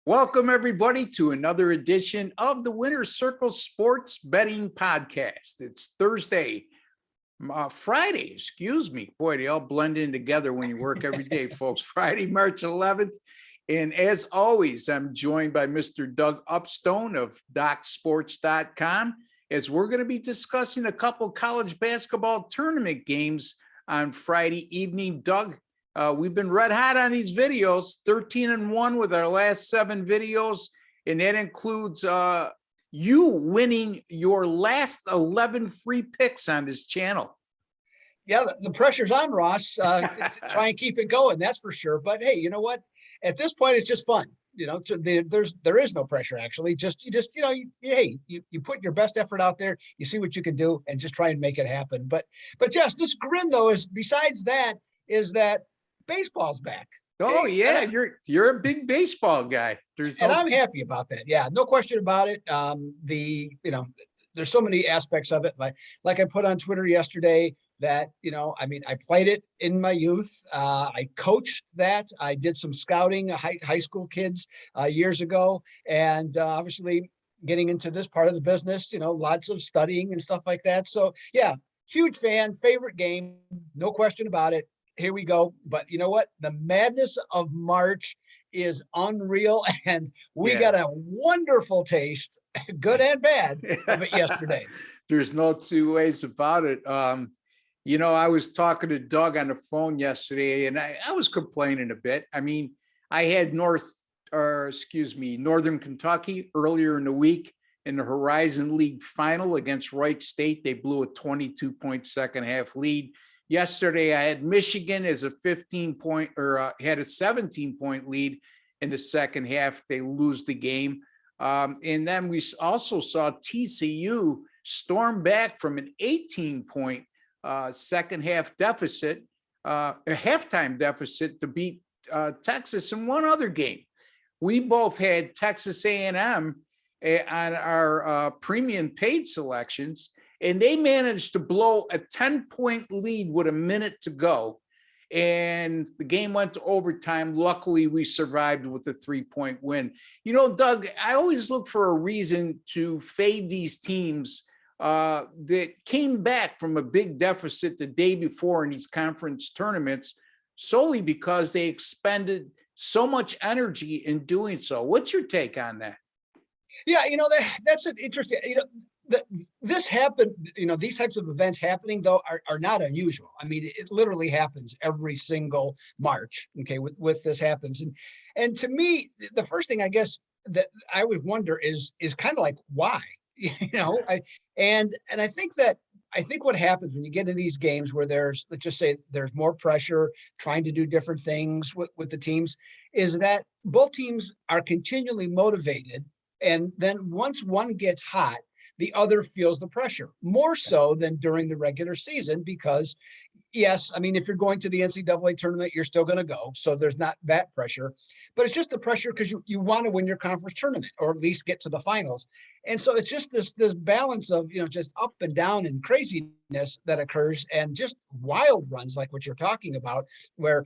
Welcome, everybody, to another edition of the Winner's Circle Sports Betting Podcast. It's Thursday, Friday, excuse me. Boy, they all blend in together when you work every day, folks. Friday, March 11th. And as always, I'm joined by Mr. Doug Upstone of DocSports.com, as we're going to be discussing a couple college basketball tournament games on Friday evening. Doug, we've been red hot on these videos, 13-1 with our last 7 videos, and that includes you winning your last 11 free picks on this channel. Yeah, the pressure's on, Ross, to try and keep it going, that's for sure. But hey, you know what? At this point, it's just fun. You know, there is no pressure, actually. You put your best effort out there, you see what you can do, and just try and make it happen. But Jess, this grin though is besides that is that baseball's back. Oh yeah, you're a big baseball guy. And I'm happy about that. Yeah, no question about it. There's so many aspects of it. Like I put on Twitter yesterday that, I played it in my youth. I coached that. I did some scouting, high school kids years ago. And obviously getting into this part of the business, lots of studying and stuff like that. So yeah, huge fan, favorite game, no question about it. Here we go. But you know what? The madness of March is unreal. And we got a wonderful taste, good and bad, of it yesterday. There's no two ways about it. I was talking to Doug on the phone yesterday, and I was complaining a bit. I mean, I had Northern Kentucky earlier in the week in the Horizon League final against Wright State. They blew a 22-point second half lead. Yesterday, I had Michigan as a 15-point had a 17-point lead in the second half. They lose the game. And then we also saw TCU storm back from an 18-point second half deficit, a halftime deficit, to beat Texas in one other game. We both had Texas A&M on our premium paid selections, and they managed to blow a 10-point lead with a minute to go. And the game went to overtime. Luckily, we survived with a 3-point win. Doug, I always look for a reason to fade these teams that came back from a big deficit the day before in these conference tournaments, solely because they expended so much energy in doing so. What's your take on that? Yeah, that's an interesting, this happened, these types of events happening though are not unusual. I mean, it literally happens every single March. Okay, with this happens. And to me, the first thing I guess that I would wonder is kind of like why, I think what happens when you get in these games where let's just say there's more pressure trying to do different things with the teams, is that both teams are continually motivated. And then once one gets hot, the other feels the pressure more so than during the regular season, because yes, I mean, if you're going to the NCAA tournament, you're still going to go. So there's not that pressure, but it's just the pressure because you want to win your conference tournament or at least get to the finals. And so it's just this balance of, just up and down and craziness that occurs, and just wild runs like what you're talking about, where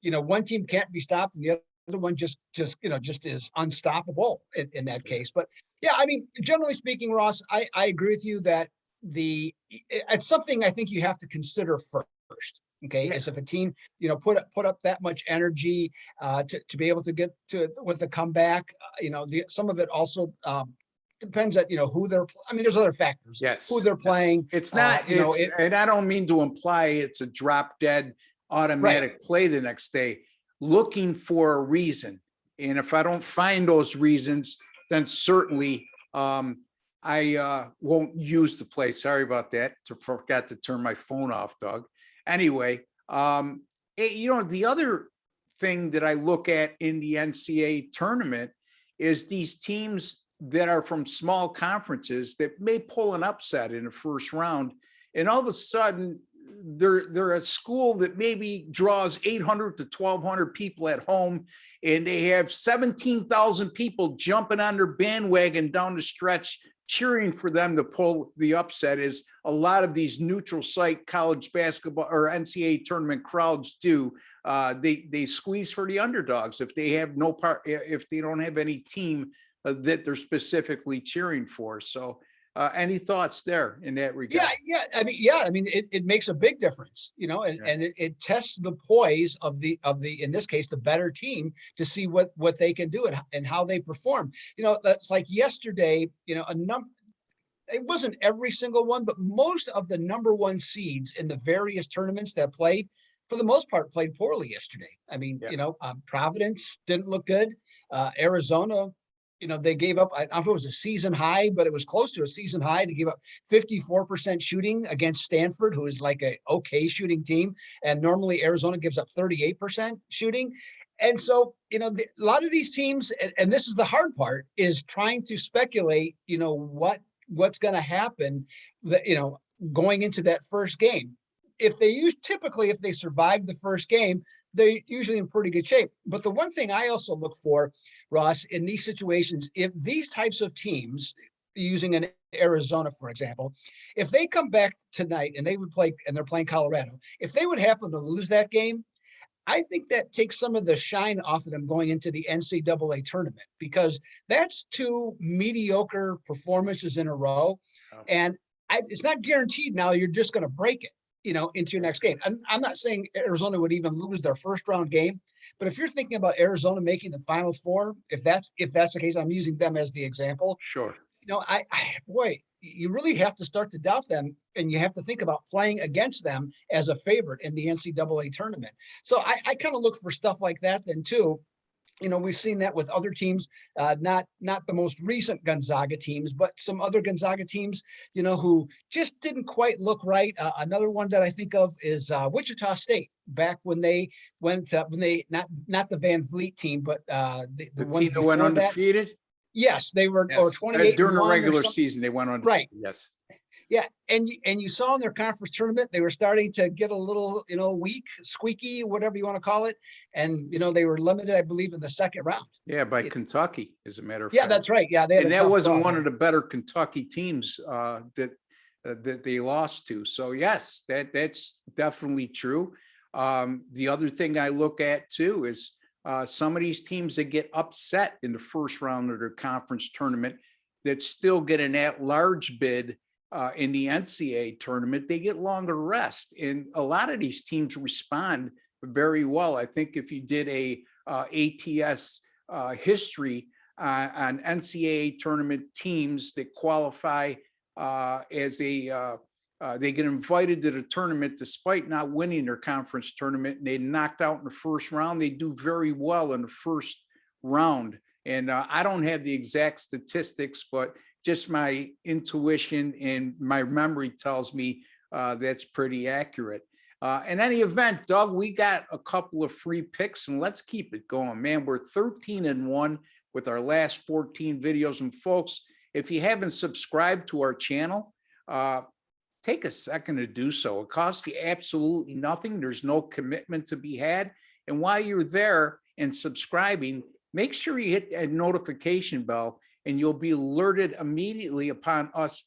one team can't be stopped and the other one just is unstoppable in that case. But yeah, I mean, generally speaking, Ross, I agree with you that it's something I think you have to consider first. Okay, as if a team, put up that much energy to be able to get to with the comeback. Some of it also depends on who they're. I mean, there's other factors. Yes, who they're playing. It's not. And I don't mean to imply it's a drop dead automatic play the next day. Looking for a reason, and if I don't find those reasons, then certainly I won't use the play. Sorry about that. Forgot to turn my phone off, Doug. Anyway, the other thing that I look at in the NCAA tournament is these teams that are from small conferences that may pull an upset in the first round, and all of a sudden they're a school that maybe draws 800 to 1,200 people at home, and they have 17,000 people jumping on their bandwagon down the stretch, cheering for them to pull the upset, as a lot of these neutral site college basketball or NCAA tournament crowds do. they squeeze for the underdogs if they have no part, if they don't have any team that they're specifically cheering for. So any thoughts there in that regard? I mean, it makes a big difference, and it tests the poise of the in this case the better team to see what they can do and how they perform. That's like yesterday. It wasn't every single one, but most of the number one seeds in the various tournaments that played, for the most part, played poorly yesterday. I mean, Providence didn't look good. Arizona, they gave up, I don't know if it was a season high, but it was close to a season high. They gave up 54% shooting against Stanford, who is like a okay shooting team. And normally Arizona gives up 38% shooting. And so, a lot of these teams, and this is the hard part, is trying to speculate, what's going to happen, going into that first game. If they survive the first game, they're usually in pretty good shape. But the one thing I also look for, Ross, in these situations, if these types of teams, using an Arizona, for example, if they come back tonight and they would play, and they're playing Colorado, if they would happen to lose that game, I think that takes some of the shine off of them going into the NCAA tournament, because that's two mediocre performances in a row. And it's not guaranteed now you're just going to break it, into your next game. I'm not saying Arizona would even lose their first round game, but if you're thinking about Arizona making the Final Four, if that's the case, I'm using them as the example. Sure. Boy, you really have to start to doubt them, and you have to think about playing against them as a favorite in the NCAA tournament. So I kind of look for stuff like that then too. We've seen that with other teams, not the most recent Gonzaga teams, but some other Gonzaga teams, who just didn't quite look right. Another one that I think of is Wichita State, back when they went, not the Van Vliet team, but the one team that went undefeated. Yes, they were, or 28 during the regular season. They went on. Right. Yes. Yeah. And you saw in their conference tournament, they were starting to get a little, weak, squeaky, whatever you want to call it. And, they were limited, I believe, in the second round. Yeah. By Kentucky, as a matter of fact. Yeah, that's right. Yeah. And that wasn't one of the better Kentucky teams that they lost to. So yes, that's definitely true. The other thing I look at too is some of these teams that get upset in the first round of their conference tournament that still get an at-large bid in the NCAA tournament, they get longer rest. And a lot of these teams respond very well. I think if you did a ATS history on NCAA tournament teams that qualify as they get invited to the tournament despite not winning their conference tournament, and they knocked out in the first round, they do very well in the first round. And I don't have the exact statistics, but just my intuition and my memory tells me that's pretty accurate. In any event, Doug, we got a couple of free picks, and let's keep it going, man. We're 13-1 with our last 14 videos. And folks, if you haven't subscribed to our channel, take a second to do so. It costs you absolutely nothing. There's no commitment to be had. And while you're there and subscribing, make sure you hit that notification bell, and you'll be alerted immediately upon us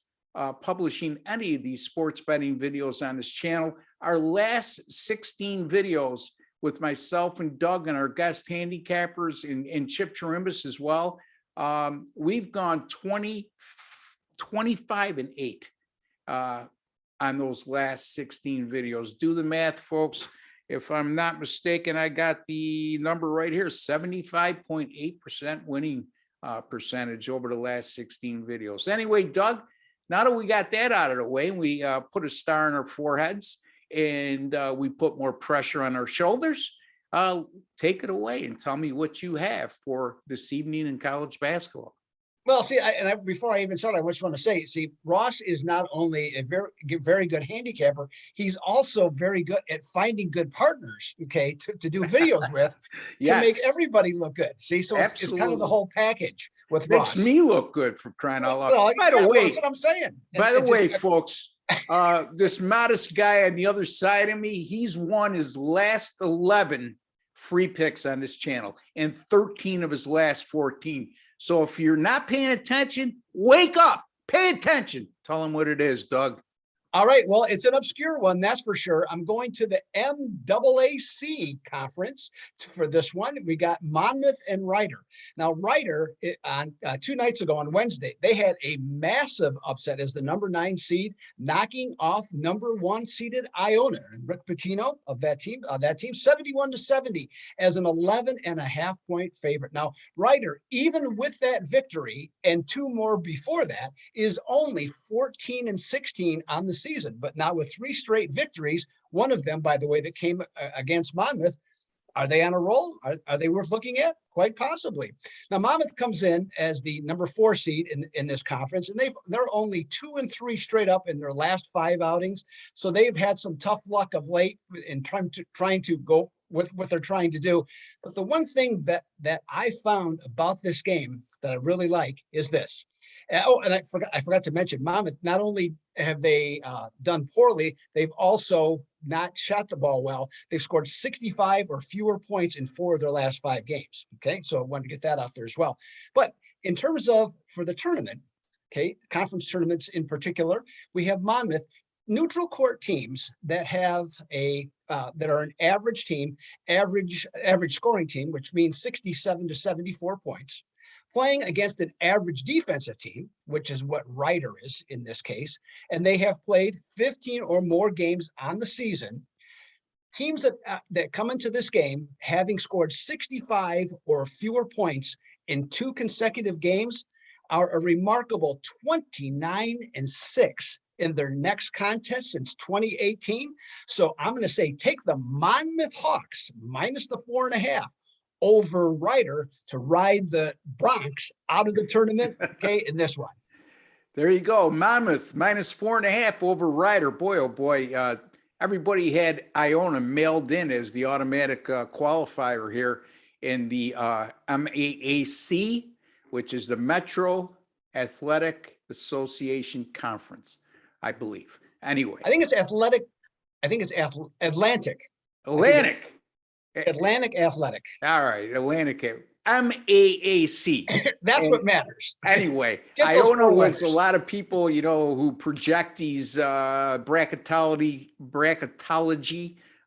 publishing any of these sports betting videos on this channel. Our last 16 videos with myself and Doug and our guest handicappers and Chip Chirimbus as well, we've gone 25-8 on those last 16 videos. Do the math, folks. If I'm not mistaken, I got the number right here, 75.8% winning percentage over the last 16 videos. Anyway, Doug, now that we got that out of the way, we put a star on our foreheads, and we put more pressure on our shoulders. Take it away and tell me what you have for this evening in college basketball. Well, see, before I even start, I just want to say, Ross is not only a very good handicapper, he's also very good at finding good partners, okay, to do videos with, to make everybody look good. See, so it's kind of the whole package with Ross. Makes me look good, for crying out loud. By the way, that's what I'm saying. By the way, folks, this modest guy on the other side of me, he's won his last 11 free picks on this channel and 13 of his last 14. So if you're not paying attention, wake up, pay attention. Tell him what it is, Doug. All right. Well, it's an obscure one, that's for sure. I'm going to the MAAC conference for this one. We got Monmouth and Ryder. Now, Ryder on 2 nights ago on Wednesday, they had a massive upset as the number 9 seed, knocking off number 1 seeded Iona. And Rick Pitino of that team 71-70 as an 11.5-point favorite. Now, Ryder, even with that victory and 2 more before that, is only 14-16 on the season, but now with 3 straight victories, one of them, by the way, that came against Monmouth. Are they on a roll? Are they worth looking at? Quite possibly. Now, Monmouth comes in as the number 4 seed in this conference, and they're only 2-3 straight up in their last 5 outings. So they've had some tough luck of late in trying to go with what they're trying to do. But the one thing that I found about this game that I really like is this. Oh, and I forgot to mention, Monmouth, not only have they done poorly, they've also not shot the ball well. They've scored 65 or fewer points in 4 of their last 5 games. Okay, so I wanted to get that out there as well. But in terms of for the tournament, okay, conference tournaments in particular, we have Monmouth, neutral court teams that have that are an average team, average scoring team, which means 67-74 points, playing against an average defensive team, which is what Ryder is in this case, and they have played 15 or more games on the season. Teams that come into this game having scored 65 or fewer points in 2 consecutive games are a remarkable 29-6 in their next contest since 2018. So I'm going to say take the Monmouth Hawks minus the 4.5 over Ryder to ride the Bronx out of the tournament. Okay, in this one. There you go. Monmouth minus 4.5 over Ryder. Boy, oh boy. Everybody had Iona mailed in as the automatic qualifier here in the MAAC, which is the Metro Athletic Association Conference, I believe. Anyway. I think it's athletic. I think it's Atlantic. Atlantic. Atlantic Athletic. All right, Atlantic MAAC. That's what matters. Anyway, Iona was a lot of people, you know, who project these bracketology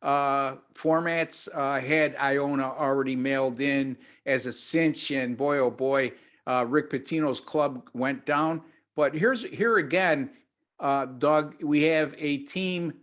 formats had Iona already mailed in as a cinch, and boy, oh boy, Rick Pitino's club went down. But here again, Doug, we have a team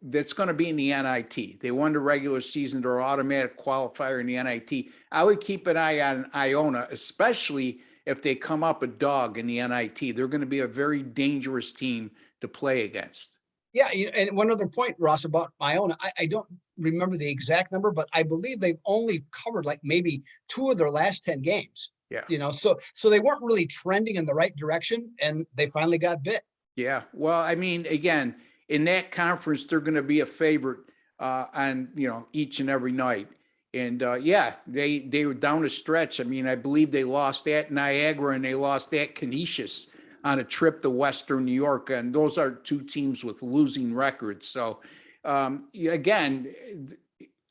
that's going to be in the NIT. They won the regular season. They're an automatic qualifier in the NIT. I would keep an eye on Iona, especially if they come up a dog in the NIT. They're going to be a very dangerous team to play against. Yeah, and one other point, Ross, about Iona, I don't remember the exact number, but I believe they've only covered like maybe 2 of their last 10 games. Yeah. You know, so they weren't really trending in the right direction, and they finally got bit. Yeah. Well, I mean, again, in that conference, they're going to be a favorite on, you know, each and every night. And yeah, they were down a stretch. I mean, I believe they lost at Niagara and they lost at Canisius on a trip to Western New York. And those are 2 teams with losing records. So again,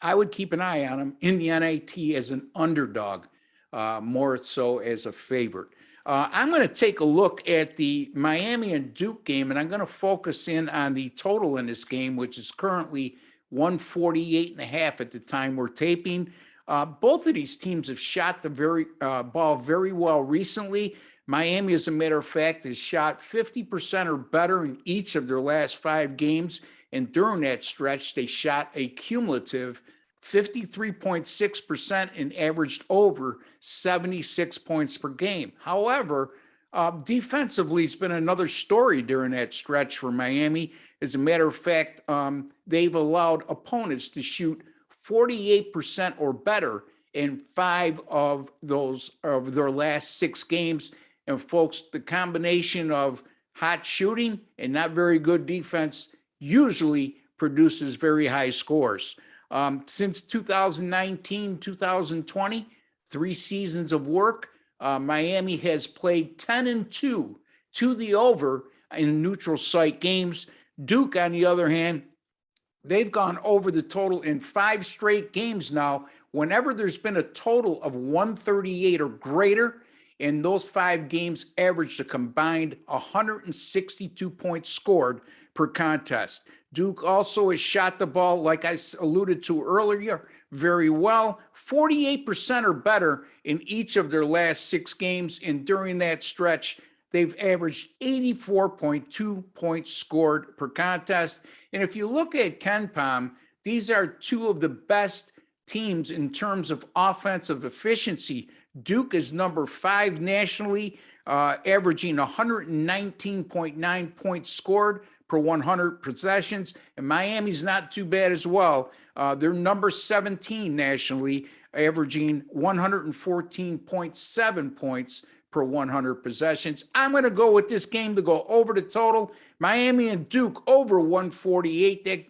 I would keep an eye on them in the NIT as an underdog, more so as a favorite. I'm going to take a look at the Miami and Duke game, and I'm going to focus in on the total in this game, which is currently 148.5 at the time we're taping. Both of these teams have shot the ball very well recently. Miami, as a matter of fact, has shot 50% or better in each of their last 5 games, and during that stretch, they shot a cumulative 53.6% and averaged over 76 points per game. However, defensively, it's been another story during that stretch for Miami. As a matter of fact, they've allowed opponents to shoot 48% or better in 5 of their last 6 games. And folks, the combination of hot shooting and not very good defense usually produces very high scores. Since 2019, 2020, 3 seasons of work, Miami has played 10-2 to the over in neutral site games. Duke, on the other hand, they've gone over the total in 5 straight games now. Whenever there's been a total of 138 or greater, in those 5 games averaged a combined 162 points scored per contest. Duke also has shot the ball, like I alluded to earlier, very well. 48% or better in each of their last 6 games. And during that stretch, they've averaged 84.2 points scored per contest. And if you look at KenPom, these are 2 of the best teams in terms of offensive efficiency. Duke is number 5 nationally, averaging 119.9 points scored per 100 possessions. And Miami's not too bad as well. They're number 17 nationally, averaging 114.7 points per 100 possessions. I'm going to go with this game to go over the total. Miami and Duke over 148 and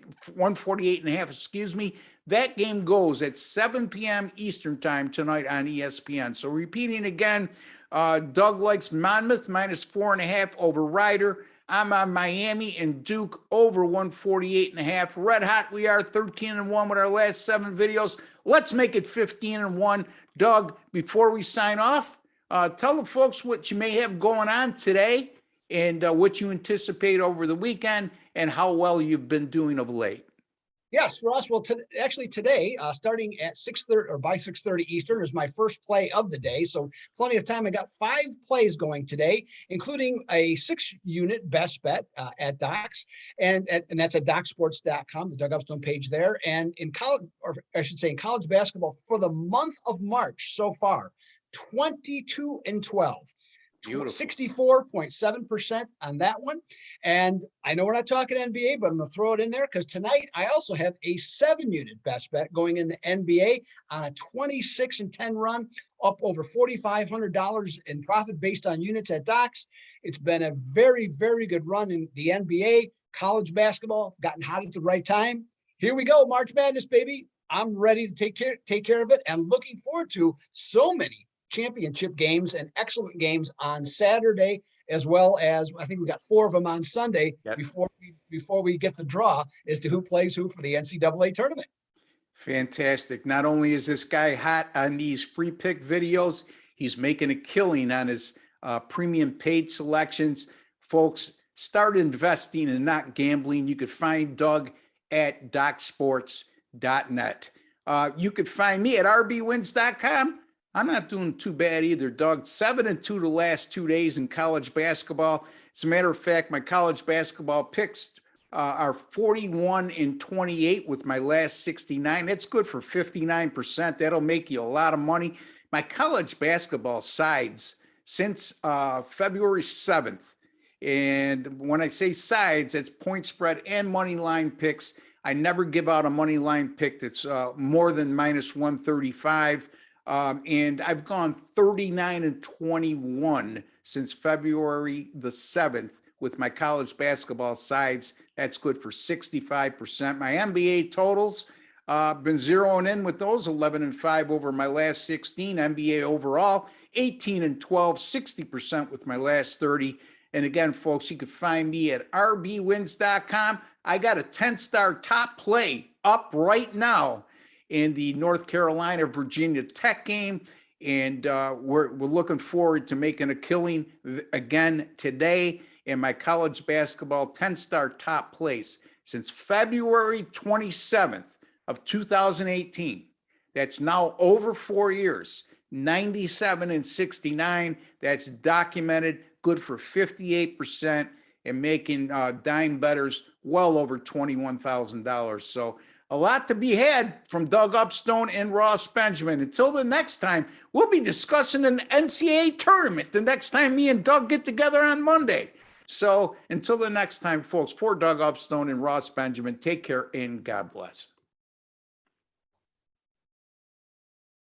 a half, excuse me. That game goes at 7 p.m. Eastern time tonight on ESPN. So repeating again, Doug likes Monmouth -4.5 over Ryder. I'm on Miami and Duke over 148 and a half. Red hot, we are 13-1 with our last 7 videos. Let's make it 15-1. Doug, before we sign off, tell the folks what you may have going on today and what you anticipate over the weekend and how well you've been doing of late. Yes, Ross. Well, actually today, starting at 6:30 or by 6:30 Eastern is my first play of the day. So plenty of time. I got 5 plays going today, including a 6-unit best bet at Docs. And that's at docsports.com, the Doug Upstone page there. And in college, or I should say in college basketball for the month of March so far, 22-12. Beautiful. 64.7% on that one. And I know we're not talking NBA, but I'm going to throw it in there because tonight I also have a 7-unit best bet going in the NBA on a 26-10 run, up over $4,500 in profit based on units at Docs. It's been a very, very good run in the NBA. College basketball gotten hot at the right time. Here we go, March Madness, baby. I'm ready to take care of it and looking forward to so many championship games and excellent games on Saturday, as well as I think we got 4 of them on Sunday. Yep. before we get the draw as to who plays who for the NCAA tournament. Fantastic. Not only is this guy hot on these free pick videos, he's making a killing on his premium paid selections. Folks, start investing and not gambling. You could find Doug at docsports.net. You could find me at rbwins.com. I'm not doing too bad either, Doug. 7-2 the last 2 days in college basketball. As a matter of fact, my college basketball picks are 41-28 with my last 69. That's good for 59%. That'll make you a lot of money. My college basketball sides since February 7th. And when I say sides, it's point spread and money line picks. I never give out a money line pick that's more than -135. And I've gone 39-21 since February the 7th with my college basketball sides. That's good for 65%. My NBA totals, been zeroing in with those, 11-5 over my last 16. NBA overall, 18-12, 60% with my last 30. And again, folks, you can find me at rbwins.com. I got a 10-star top play up right now in the North Carolina, Virginia Tech game. And we're looking forward to making a killing again today in my college basketball 10-star top place since February 27th of 2018. That's now over 4 years, 97-69. That's documented, good for 58% and making dime bettors well over $21,000. So a lot to be had from Doug Upstone and Ross Benjamin. Until the next time, we'll be discussing an NCAA tournament the next time me and Doug get together on Monday. So until the next time, folks, for Doug Upstone and Ross Benjamin, take care and God bless.